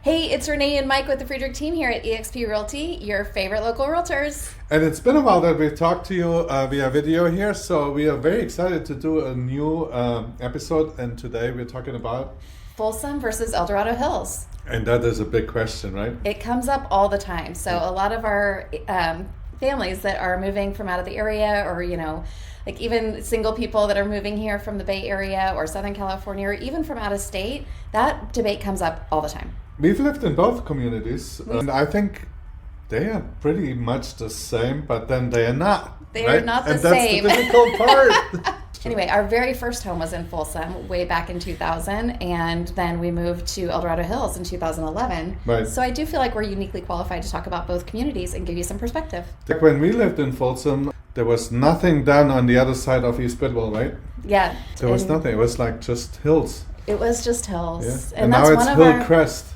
Hey, it's Renee and Mike with the Friedrich team here at eXp Realty, your favorite local realtors. And it's been a while that we've talked to you via video here, so we are very excited to do a new episode, and today we're talking about Folsom versus El Dorado Hills. And that is a big question, right? It comes up all the time. So a lot of our families that are moving from out of the area, or like even single people that are moving here from the Bay Area or Southern California, or even from out of state, that debate comes up all the time. We've lived in both communities, and I think they are pretty much the same, but then they are not. They right? are not the and same. That's the difficult part. Anyway, our very first home was in Folsom way back in 2000, and then we moved to El Dorado Hills in 2011. Right. So I do feel like we're uniquely qualified to talk about both communities and give you some perspective. Like when we lived in Folsom, there was nothing done on the other side of East Bidwell, right? Yeah. There was nothing. It was like just hills. It was just hills. Yeah. And now it's Hillcrest.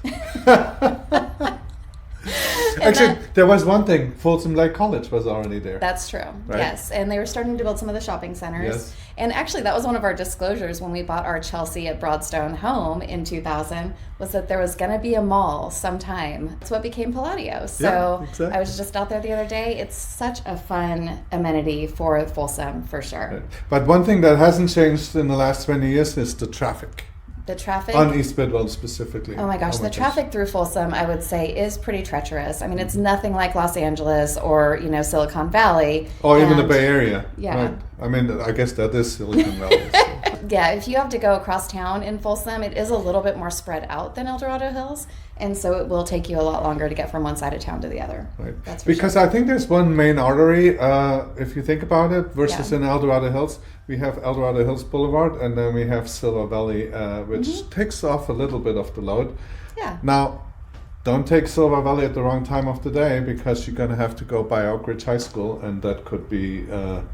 Actually, there was one thing. Folsom Lake College was already there. That's true. Right? Yes. And they were starting to build some of the shopping centers. Yes. And actually, that was one of our disclosures when we bought our Chelsea at Broadstone home in 2000, was that there was going to be a mall sometime. That's what became Palladio. So yeah, exactly. I was just out there the other day. It's such a fun amenity for Folsom, for sure. Right. But one thing that hasn't changed in the last 20 years is the traffic. The traffic on East Bidwell specifically. Oh my gosh, the traffic through Folsom, I would say, is pretty treacherous. I mean, it's nothing like Los Angeles or Silicon Valley, or even the Bay Area. Yeah, right. I mean, I guess that is Silicon Valley. So. Yeah, if you have to go across town in Folsom, it is a little bit more spread out than El Dorado Hills, and so it will take you a lot longer to get from one side of town to the other. Right. That's because sure. I think there's one main artery, if you think about it, versus in El Dorado Hills. We have El Dorado Hills Boulevard, and then we have Silver Valley, which takes off a little bit of the load. Yeah. Now, don't take Silver Valley at the wrong time of the day, because you're going to have to go by Oak Ridge High School, and that could be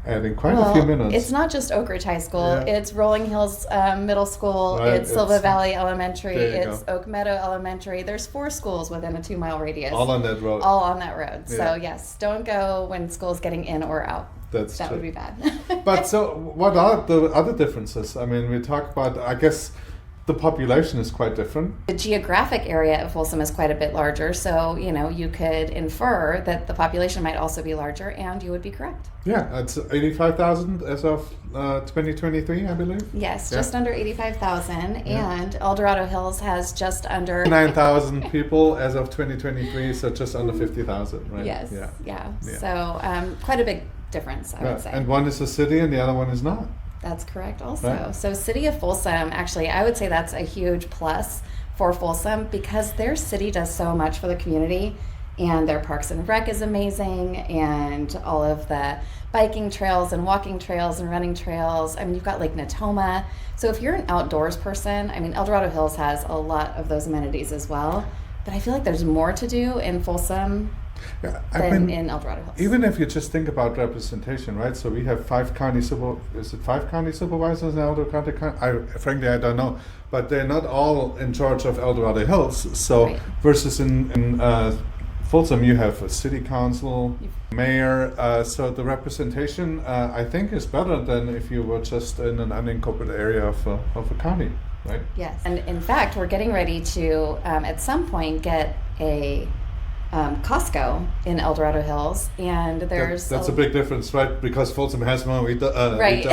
adding quite a few minutes. It's not just Oak Ridge High School. Yeah. It's Rolling Hills Middle School. Right. It's Silver Valley Elementary. It's Oak Meadow Elementary. There's 4 schools within a 2-mile radius. All on that road. All on that road. Yeah. So yes, don't go when school's getting in or out. That true. Would be bad. But so what are the other differences? I mean, we talk about, I guess, the population is quite different. The geographic area of Folsom is quite a bit larger, so you could infer that the population might also be larger, and you would be correct. Yeah, it's 85,000 as of 2023, I believe. Yes, just under 85,000, and El Dorado Hills has just under 9,000 people as of 2023, so just under 50,000, right? Yes, yeah. So quite a big difference, I would say. And one is a city and the other one is not. That's correct also. Right. So City of Folsom, actually, I would say that's a huge plus for Folsom, because their city does so much for the community, and their Parks and Rec is amazing, and all of the biking trails and walking trails and running trails. I mean, you've got Lake Natoma. So if you're an outdoors person, I mean, El Dorado Hills has a lot of those amenities as well, but I feel like there's more to do in Folsom than in El Dorado Hills. Even if you just think about representation, right? So we have 5 county supervisors in El Dorado County? Frankly, I don't know. But they're not all in charge of El Dorado Hills. So versus in Folsom, you have a city council, mayor. So the representation, I think, is better than if you were just in an unincorporated area of a county, right? Yes. And in fact, we're getting ready to, at some point, get a Costco in El Dorado Hills, and there's that's a big difference, right? Because Folsom has one, we don't. Right.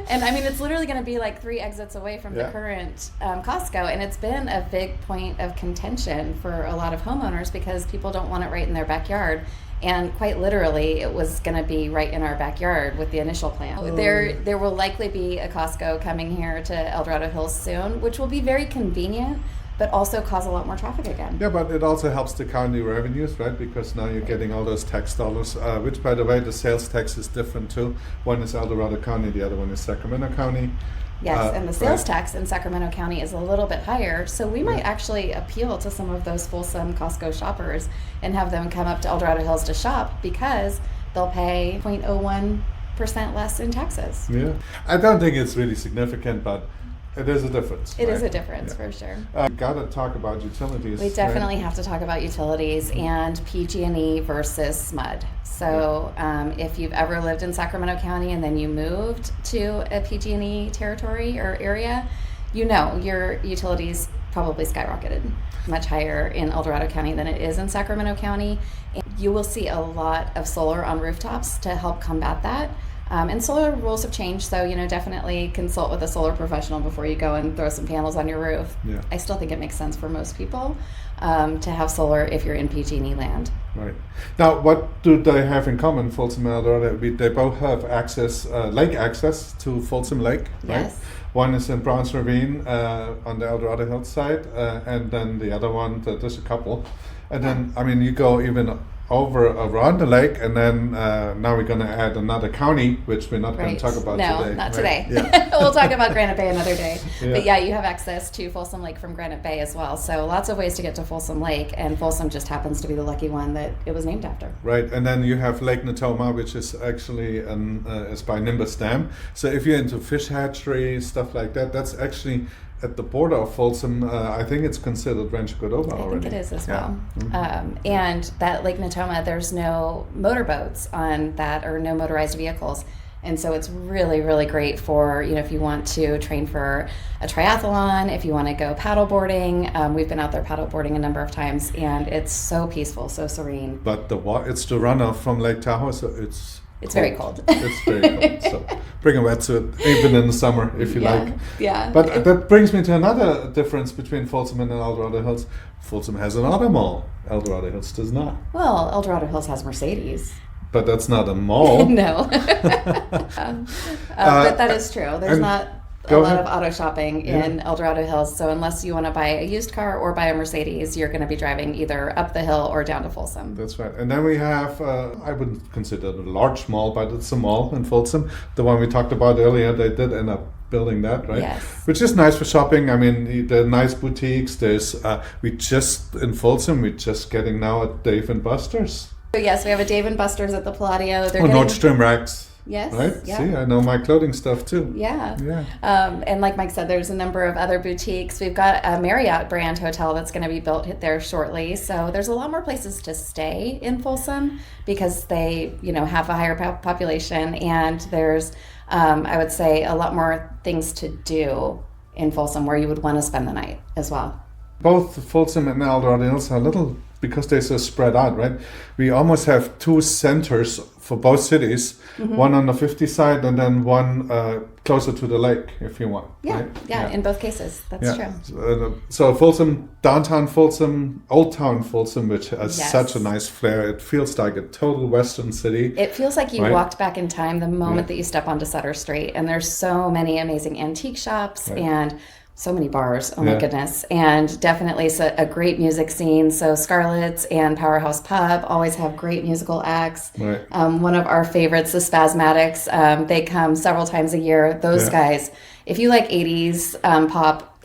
And I mean, it's literally going to be like 3 exits away from the current Costco, and it's been a big point of contention for a lot of homeowners, because people don't want it right in their backyard. And quite literally, it was going to be right in our backyard with the initial plan. Oh. There will likely be a Costco coming here to El Dorado Hills soon, which will be very convenient, but also cause a lot more traffic again. Yeah, but it also helps the county revenues, right? Because now you're getting all those tax dollars, which, by the way, the sales tax is different too. One is El Dorado County, the other one is Sacramento County. Yes, and the sales tax in Sacramento County is a little bit higher, so we might actually appeal to some of those Folsom Costco shoppers and have them come up to El Dorado Hills to shop, because they'll pay 0.01% less in taxes. Yeah, I don't think it's really significant, but it is a difference. It is a difference, for sure. Got to talk about utilities. We definitely have to talk about utilities and PG&E versus SMUD. So if you've ever lived in Sacramento County and then you moved to a PG&E territory or area, your utilities probably skyrocketed much higher in El Dorado County than it is in Sacramento County. And you will see a lot of solar on rooftops to help combat that. And solar rules have changed, so definitely consult with a solar professional before you go and throw some panels on your roof. Yeah. I still think it makes sense for most people to have solar if you're in PG&E land. Right. Now, what do they have in common, Folsom and El Dorado? They both have access, lake access to Folsom Lake, right? Yes. One is in Browns Ravine on the El Dorado Hills side, and then the other one, there's a couple. And then, you go even over around the lake, and then now we're going to add another county, which we're not going to talk about today. No, not today. Yeah. We'll talk about Granite Bay another day. Yeah. But yeah, you have access to Folsom Lake from Granite Bay as well. So lots of ways to get to Folsom Lake, and Folsom just happens to be the lucky one that it was named after. Right, and then you have Lake Natoma, which is actually is by Nimbus Dam. So if you're into fish hatchery, stuff like that, that's actually at the border of Folsom. I think it's considered Rancho Cordova already. I think it is as Yeah. well. Mhm. And that Lake Natoma, there's no motorboats on that or no motorized vehicles. And so it's really, really great for, if you want to train for a triathlon, if you want to go paddle boarding. We've been out there paddle boarding a number of times, and it's so peaceful, so serene. But it's the runoff from Lake Tahoe, so It's very cold. It's very cold. So bring a wetsuit, even in the summer, if you like. Yeah. But that brings me to another difference between Folsom and El Dorado Hills. Folsom has an auto mall. El Dorado Hills does not. Well, El Dorado Hills has Mercedes. But that's not a mall. No. But that is true. There's not a lot of auto shopping in El Dorado Hills. So unless you want to buy a used car or buy a Mercedes, you're going to be driving either up the hill or down to Folsom. That's right. And then we have, I wouldn't consider it a large mall, but it's a mall in Folsom. The one we talked about earlier, they did end up building that, right? Yes. Which is nice for shopping. There are nice boutiques. There's, in Folsom, we're just getting now at Dave & Buster's. So yes, we have a Dave & Buster's at the Palladio. Nordstrom Racks. Yes. Right? Yeah. See, I know my clothing stuff too. Yeah. Yeah. And like Mike said, there's a number of other boutiques. We've got a Marriott brand hotel that's going to be built there shortly. So there's a lot more places to stay in Folsom because they, have a higher population, and there's, I would say, a lot more things to do in Folsom where you would want to spend the night as well. Both Folsom and El Dorado Hills are little, because they're so spread out, right? We almost have two centers for both cities, one on the 50 side and then one closer to the lake, if you want. Yeah, right? yeah, in both cases. That's true. So Folsom, downtown Folsom, Old Town Folsom, which has Yes. such a nice flair. It feels like a total Western city. It feels like you Right. walked back in time the moment that you step onto Sutter Street. And there's so many amazing antique shops and so many bars. Oh my goodness. And definitely a great music scene. So Scarlett's and Powerhouse Pub always have great musical acts. Right. One of our favorites, the Spasmatics, they come several times a year. Those guys, if you like 80s pop,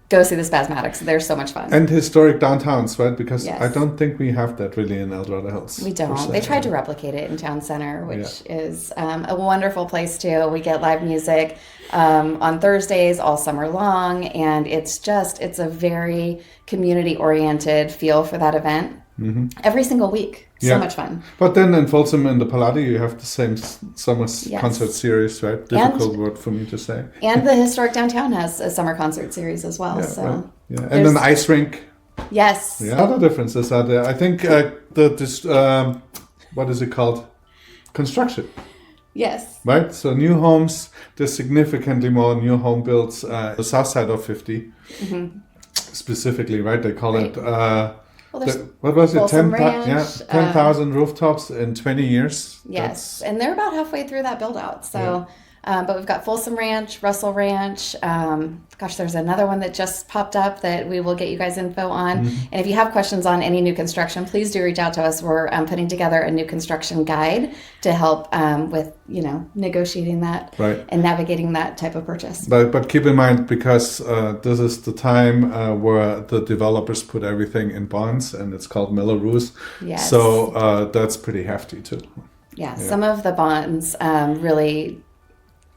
go see the Spasmatics. They're so much fun. And historic downtowns, right? Because Yes. I don't think we have that really in El Dorado Hills. We don't. per se. They tried to replicate it in Town Center, which is a wonderful place too. We get live music on Thursdays all summer long, and it's a very community-oriented feel for that event every single week. So much fun. But then in Folsom and the Palladio, you have the same summer concert series, right? Difficult word for me to say. And the historic downtown has a summer concert series as well. Right. Yeah. And then ice rink. Yes. Yeah. Other differences are there. I think what is it called? Construction. Yes. Right? So new homes, there's significantly more new home builds. The south side of 50, specifically, right? They call it... what was it? Folsom 10,000 rooftops in 20 years. Yes, and they're about halfway through that build out. So, but we've got Folsom Ranch, Russell Ranch. There's another one that just popped up that we will get you guys info on. And if you have questions on any new construction, please do reach out to us. We're putting together a new construction guide to help with negotiating that and navigating that type of purchase. But keep in mind, because this is the time where the developers put everything in bonds, and it's called Melrose. Yes. So that's pretty hefty too. Yeah, some of the bonds really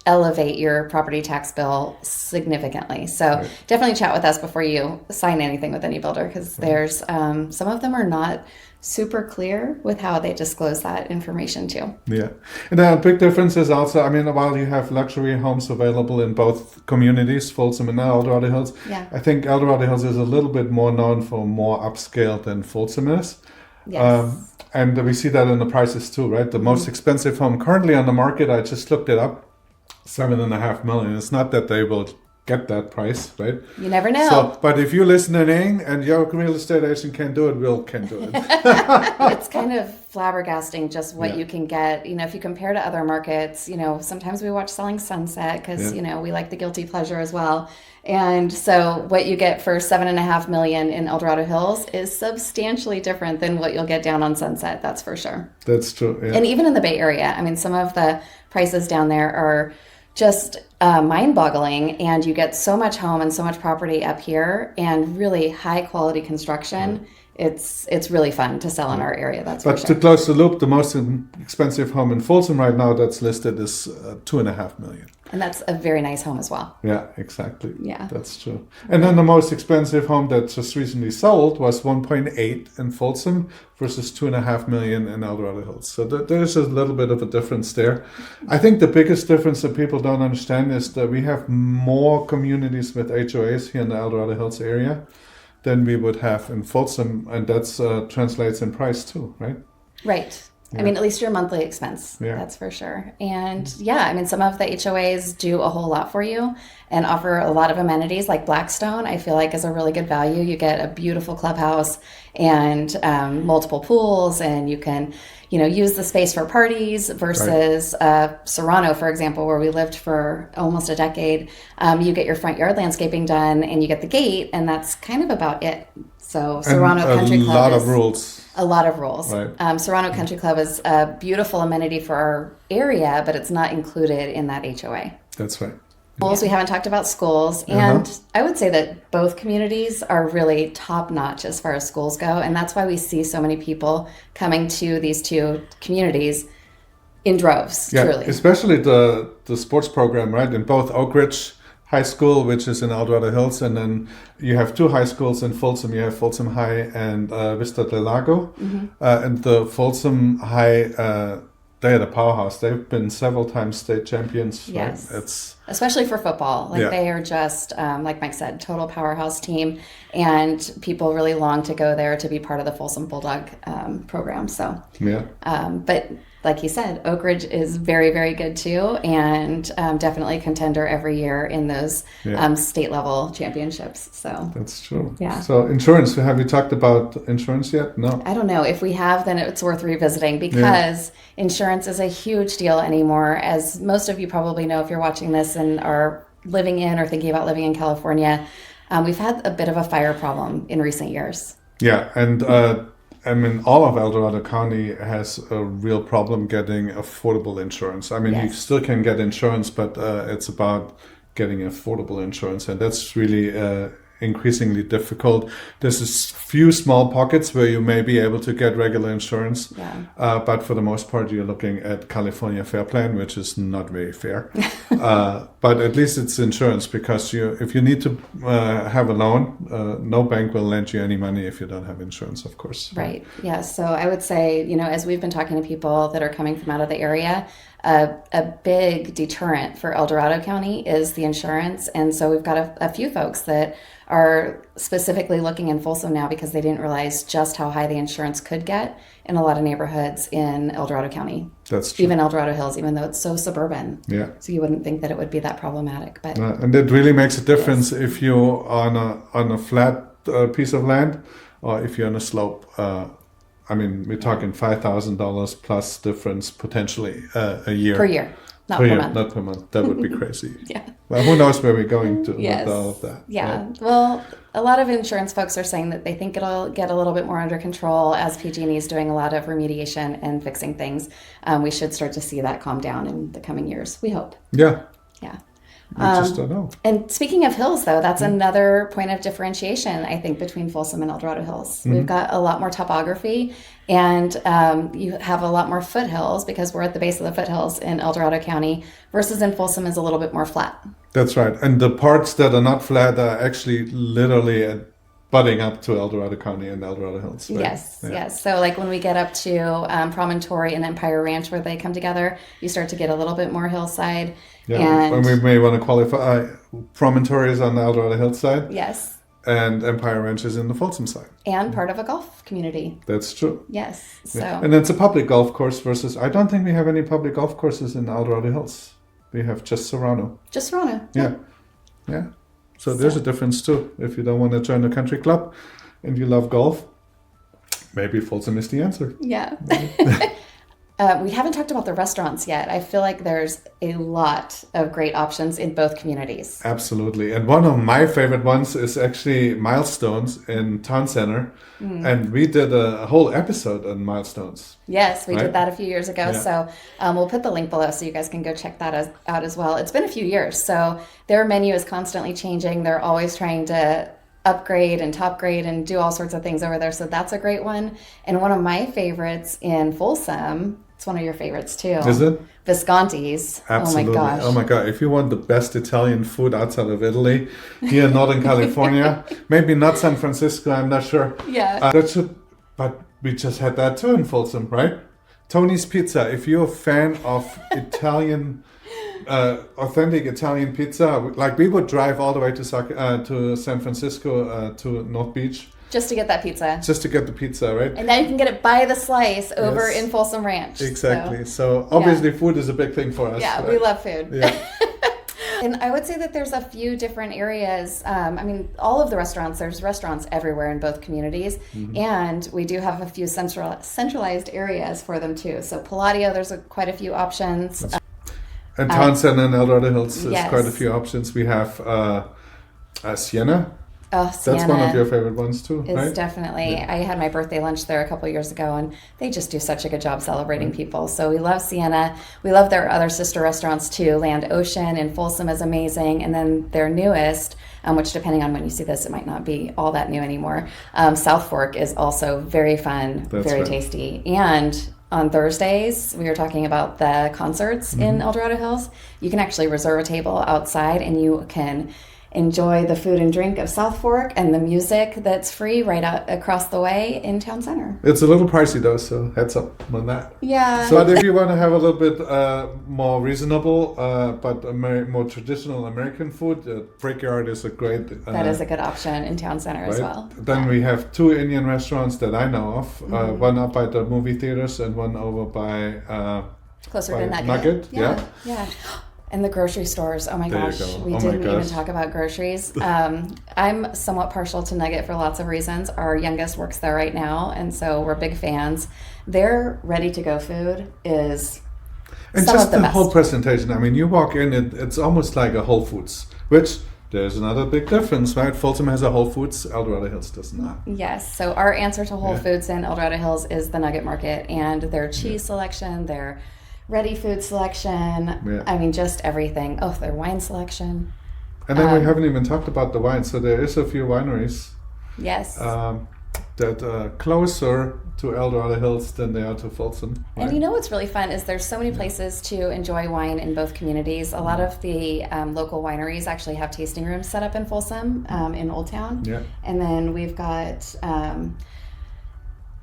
elevate your property tax bill significantly. So Right. definitely chat with us before you sign anything with any builder, because there's some of them are not super clear with how they disclose that information too. Yeah, and a big difference is also, I mean, while you have luxury homes available in both communities, Folsom and El Dorado Hills, Yeah. I think El Dorado Hills is a little bit more known for more upscale than Folsom is. Yes. And we see that in the prices too, right? The most expensive home currently on the market, I just looked it up, $7.5 million. It's not that they will get that price, right? You never know. So, but if you're listening and your real estate agent can do it, Will can do it. It's kind of flabbergasting just what Yeah. you can get. If you compare to other markets, sometimes we watch Selling Sunset because, Yeah. we like the guilty pleasure as well. And so what you get for $7.5 million in El Dorado Hills is substantially different than what you'll get down on Sunset. That's for sure. That's true. Yeah. And even in the Bay Area, I mean, some of the prices down there are just mind-boggling, and you get so much home and so much property up here and really high quality construction. It's really fun to sell in our area, that's But for to sure. close the loop, the most expensive home in Folsom right now that's listed is $2.5 million. And that's a very nice home as well. Yeah, exactly. Yeah. That's true. And then the most expensive home that just recently sold was 1.8 in Folsom versus 2.5 million in El Dorado Hills. So there's a little bit of a difference there. I think the biggest difference that people don't understand is that we have more communities with HOAs here in the El Dorado Hills area than we would have in Folsom, and that's translates in price too, right? Right. I mean, at least your monthly expense. Yeah. That's for sure. And I mean, some of the HOAs do a whole lot for you and offer a lot of amenities. Like Blackstone, I feel like is a really good value. You get a beautiful clubhouse and multiple pools, and you can, use the space for parties versus Serrano, for example, where we lived for almost a decade. You get your front yard landscaping done and you get the gate, and that's kind of about it. So Serrano and Country a Club lot is of rules. a lot of rules. Right. Serrano Country Club is a beautiful amenity for our area, but it's not included in that HOA. That's right. Schools, we haven't talked about schools. And I would say that both communities are really top notch as far as schools go. And that's why we see so many people coming to these two communities in droves, Yeah, truly. especially the sports program, right? In both Oak Ridge High School, which is in El Dorado Hills, and then you have two high schools in Folsom. You have Folsom High and Vista del Lago. And the Folsom High, they're the powerhouse. They've been several times state champions. Yes. Right? It's Especially for football. They are just, like Mike said, total powerhouse team. And people really long to go there to be part of the Folsom Bulldog program. So, but like you said, Oak Ridge is very, very good too. And definitely a contender every year in those state level championships. So that's true. Yeah. So insurance, have we talked about insurance yet? No. I don't know. If we have, then it's worth revisiting because insurance is a huge deal anymore. As most of you probably know, if you're watching this and are living in or thinking about living in California, we've had a bit of a fire problem in recent years. Yeah, and I mean, all of El Dorado County has a real problem getting affordable insurance. I mean, you still can get insurance, but it's about getting affordable insurance, and that's really increasingly difficult. There's a few small pockets where you may be able to get regular insurance, but for the most part, you're looking at California Fair Plan, which is not very fair. But at least it's insurance, because if you need to have a loan, no bank will lend you any money if you don't have insurance, of course. Right. Yeah. So I would say, as we've been talking to people that are coming from out of the area, a big deterrent for El Dorado County is the insurance. And so we've got a few folks that are specifically looking in Folsom now because they didn't realize just how high the insurance could get in a lot of neighborhoods in El Dorado County. That's true. Even El Dorado Hills, even though it's so suburban. Yeah. So you wouldn't think that it would be that problematic. But and it really makes a difference if you're on a flat piece of land or if you're on a slope. I mean, we're talking $5,000 plus difference potentially a year. Per year, not per month. Not per month. That would be crazy. Yeah. Well, who knows where we're going to with all of that. Yeah. Right? Well, a lot of insurance folks are saying that they think it'll get a little bit more under control as PG&E is doing a lot of remediation and fixing things. We should start to see that calm down in the coming years. We hope. Yeah. Yeah. We just don't know. And speaking of hills, though, that's another point of differentiation, I think, between Folsom and El Dorado Hills. We've got a lot more topography, and you have a lot more foothills because we're at the base of the foothills in El Dorado County, versus in Folsom is a little bit more flat. That's right. And the parts that are not flat are actually literally butting up to El Dorado County and El Dorado Hills. Right? Yes. So like when we get up to Promontory and Empire Ranch where they come together, you start to get a little bit more hillside. Yeah, and we may want to qualify Promontory is on the El Dorado Hills side. Yes. And Empire Ranch is in the Folsom side. And part of a golf community. That's true. Yes. So. Yeah. And it's a public golf course versus, I don't think we have any public golf courses in El Dorado Hills. We have just Serrano. Just Serrano. Yeah. So there's a difference too. If you don't want to join a country club and you love golf, maybe Folsom is the answer. Yeah. We haven't talked about the restaurants yet. I feel like there's a lot of great options in both communities. Absolutely. And one of my favorite ones is actually Milestones in Town Center. And we did a whole episode on Milestones. Yes, we did that a few years ago. Yeah. So we'll put the link below so you guys can go check that out as well. It's been a few years. So their menu is constantly changing. They're always trying to upgrade and top grade and do all sorts of things over there. So that's a great one. And one of my favorites in Folsom, it's one of your favorites too. Is it? Visconti's. Absolutely. Oh my gosh. Oh my God. If you want the best Italian food outside of Italy, here in Northern California, maybe not San Francisco, I'm not sure. Yeah. But we just had that too in Folsom, right? Tony's Pizza. If you're a fan of Italian, authentic Italian pizza, like we would drive all the way to San Francisco, to North Beach. Just to get that pizza. Just to get the pizza, right? And now you can get it by the slice over in Folsom Ranch. Exactly. So obviously food is a big thing for us. Yeah, right? we love food. Yeah. And I would say that there's a few different areas. I mean, all of the restaurants, there's restaurants everywhere in both communities. And we do have a few centralized areas for them too. So Palladio, there's quite a few options. And Town Center and El Dorado Hills, there's quite a few options. We have Siena. Oh, Siena. That's one of your favorite ones too, right? Definitely. Yeah. I had my birthday lunch there a couple years ago, and they just do such a good job celebrating people. So we love Siena. We love their other sister restaurants too. Land Ocean in Folsom is amazing. And then their newest, which depending on when you see this, it might not be all that new anymore. South Fork is also very fun, very tasty. And on Thursdays, we were talking about the concerts in El Dorado Hills. You can actually reserve a table outside, and you can enjoy the food and drink of South Fork and the music that's free right out across the way in Town Center. It's a little pricey though, so heads up on that. Yeah. So if you want to have a little bit more reasonable but more traditional American food, Brickyard is a great... that is a good option in Town Center as well. Then we have two Indian restaurants that I know of, one up by the movie theaters and one over by... closer by to Nugget. Yeah. And the grocery stores. Oh my gosh. We didn't even talk about groceries. I'm somewhat partial to Nugget for lots of reasons. Our youngest works there right now, and so we're big fans. Their ready-to-go food is and some just of the the best. whole presentation. I mean, you walk in, it's almost like a Whole Foods, which there's another big difference, right? Folsom has a Whole Foods, El Dorado Hills does not. Yes. So our answer to Whole Foods in El Dorado Hills is the Nugget Market, and their cheese selection, their ready food selection. I mean, just everything. Oh, their wine selection. And then we haven't even talked about the wine. So there is a few wineries. Yes. That are closer to El Dorado Hills than they are to Folsom. Right? And you know what's really fun is there's so many places to enjoy wine in both communities. A lot of the local wineries actually have tasting rooms set up in Folsom, in Old Town. Yeah. And then we've got...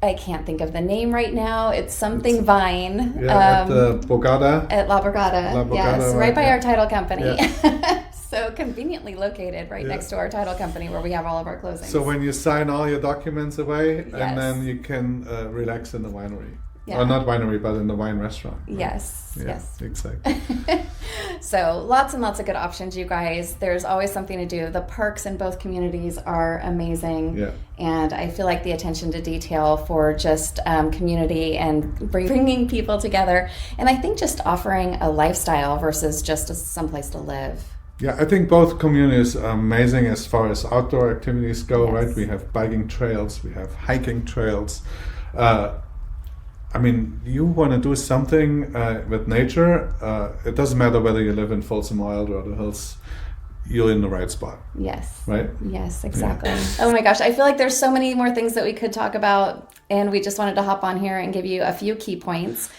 I can't think of the name right now. It's something Vine. At the Borgata. At La Borgata. Yes, right by our title company. Yeah. So conveniently located right next to our title company where we have all of our closings. So when you sign all your documents away, and then you can relax in the winery. Yeah. Or not winery, but in the wine restaurant. Right? Yes. Exactly. So lots and lots of good options, you guys. There's always something to do. The parks in both communities are amazing. Yeah. And I feel like the attention to detail for just community and bringing people together. And I think just offering a lifestyle versus just someplace to live. Yeah, I think both communities are amazing as far as outdoor activities go, right? We have biking trails, we have hiking trails. I mean, you want to do something with nature. It doesn't matter whether you live in Folsom or El Dorado Hills. You're in the right spot. Yes. Right? Yes, exactly. Yeah. Oh my gosh, I feel like there's so many more things that we could talk about, and we just wanted to hop on here and give you a few key points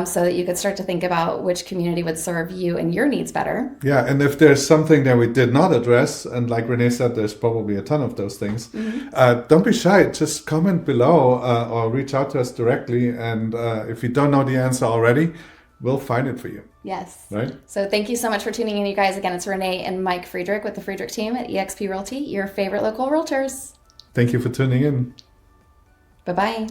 so that you could start to think about which community would serve you and your needs better. Yeah, and if there's something that we did not address, and like Renee said, there's probably a ton of those things, don't be shy. Just comment below or reach out to us directly, and if you don't know the answer already, we'll find it for you. Yes. Right? So thank you so much for tuning in, you guys. Again, it's Renee and Mike Friedrich with the Friedrich team at eXp Realty, your favorite local realtors. Thank you for tuning in. Bye-bye.